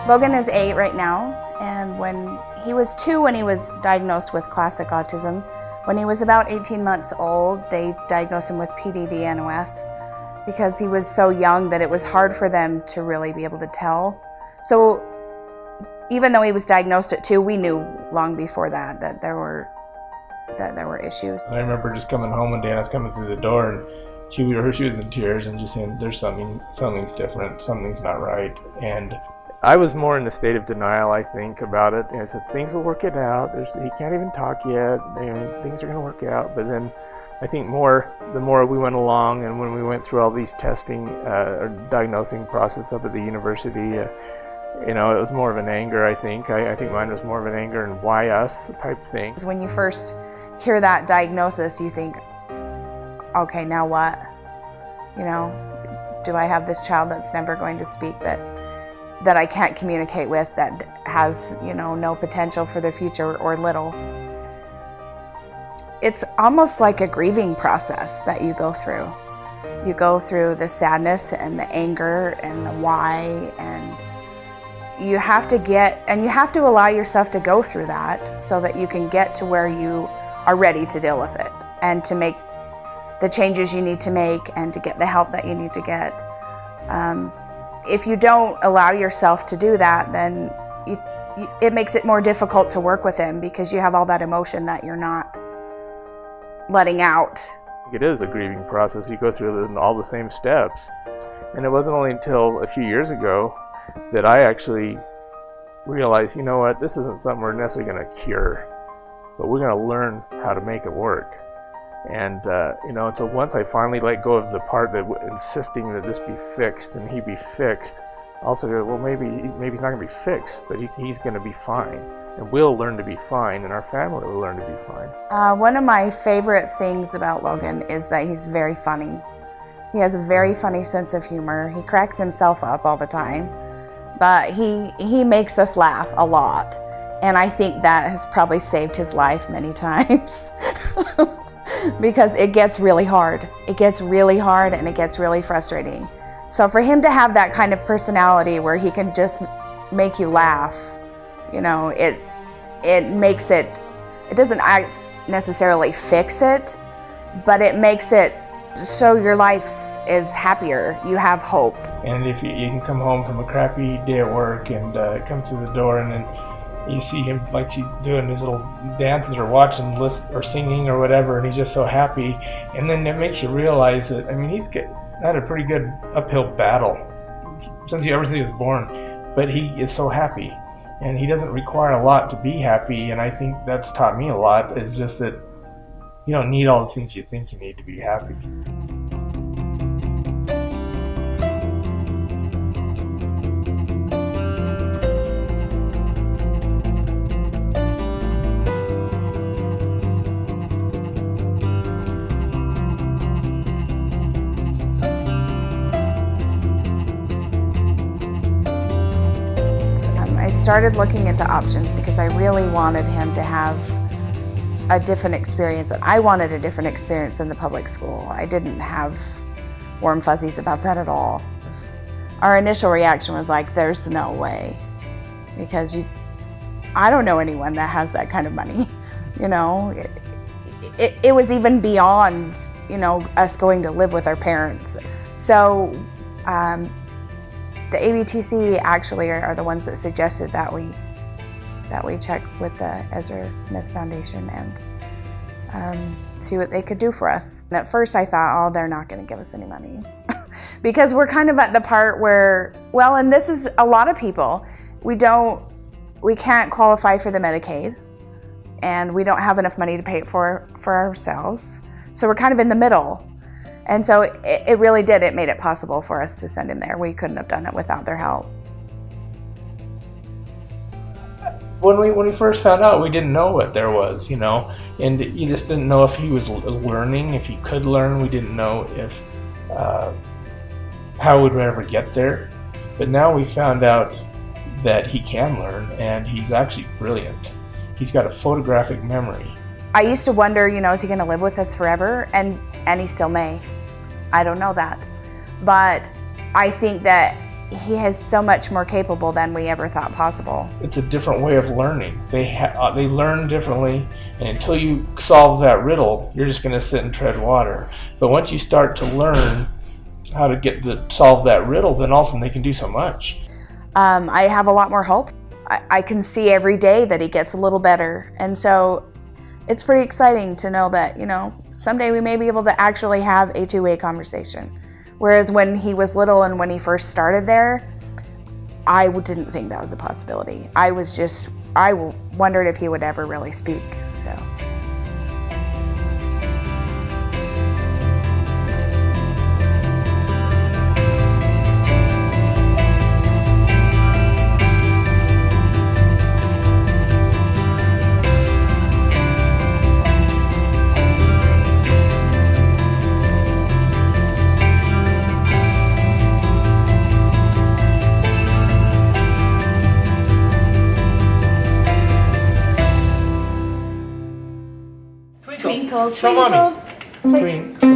Logan is 8 right now, and when he was 2 when he was diagnosed with classic autism. When he was about 18 months old, they diagnosed him with PDD-NOS because he was so young that it was hard for them to really be able to tell. So even though he was diagnosed at 2, we knew long before that there were issues. I remember just coming home one day and I was coming through the door and she was in tears and just saying, "There's something's different, something's not right." And I was more in a state of denial, I think, about it. And I said, things will work it out. He can't even talk yet. Things are going to work out. But then I think the more we went along and when we went through all these testing or diagnosing process up at the university, it was more of an anger, I think. I think mine was more of an anger and why us type thing. When you first hear that diagnosis, you think, okay, now what? Do I have this child that's never going to speak, that I can't communicate with, that has, no potential for the future or little? It's almost like a grieving process that you go through. You go through the sadness and the anger and the why, and you have to allow yourself to go through that so that you can get to where you are ready to deal with it and to make the changes you need to make and to get the help that you need to get. If you don't allow yourself to do that, then it makes it more difficult to work with him because you have all that emotion that you're not letting out. It is a grieving process. You go through all the same steps. And it wasn't only until a few years ago that I actually realized, you know what, this isn't something we're necessarily going to cure, but we're going to learn how to make it work. And so once I finally let go of the part that insisting that this be fixed and he be fixed, also go, well, maybe he's not going to be fixed, but he's going to be fine, and we'll learn to be fine, and our family will learn to be fine. One of my favorite things about Logan is that he's very funny. He has a very funny sense of humor. He cracks himself up all the time, but he makes us laugh a lot, and I think that has probably saved his life many times. Because it gets really hard. It gets really hard and it gets really frustrating. So for him to have that kind of personality where he can just make you laugh, it makes it doesn't necessarily fix it, but it makes it so your life is happier. You have hope. And if you can come home from a crappy day at work and come to the door and then you see him like she's doing his little dances or watching, or singing or whatever, and he's just so happy. And then it makes you realize that, he's had a pretty good uphill battle since he was born, but he is so happy. And he doesn't require a lot to be happy, and I think that's taught me a lot, is just that you don't need all the things you think you need to be happy. I started looking into options because I really wanted him to have a different experience. I wanted a different experience in the public school. I didn't have warm fuzzies about that at all. Our initial reaction was like, there's no way, because I don't know anyone that has that kind of money. It was even beyond, us going to live with our parents. So the ABTC actually are the ones that suggested that we check with the Ezra Smith Foundation and see what they could do for us. And at first I thought, oh, they're not going to give us any money. Because we're kind of at the part where, well, and this is a lot of people, we can't qualify for the Medicaid, and we don't have enough money to pay it for ourselves. So we're kind of in the middle. And so it really did. It made it possible for us to send him there. We couldn't have done it without their help. When we first found out, we didn't know what there was, and you just didn't know if he was learning, if he could learn. We didn't know if how we'd ever get there. But now we found out that he can learn, and he's actually brilliant. He's got a photographic memory. I used to wonder, is he going to live with us forever? And he still may. I don't know that. But I think that he is so much more capable than we ever thought possible. It's a different way of learning. They learn differently, and until you solve that riddle, you're just going to sit and tread water. But once you start to learn how to solve that riddle, then all of a sudden they can do so much. I have a lot more hope. I can see every day that he gets a little better, and so it's pretty exciting to know that, someday we may be able to actually have a two-way conversation. Whereas when he was little and when he first started there, I didn't think that was a possibility. I wondered if he would ever really speak, so. Twinkle, twinkle, Twinkle.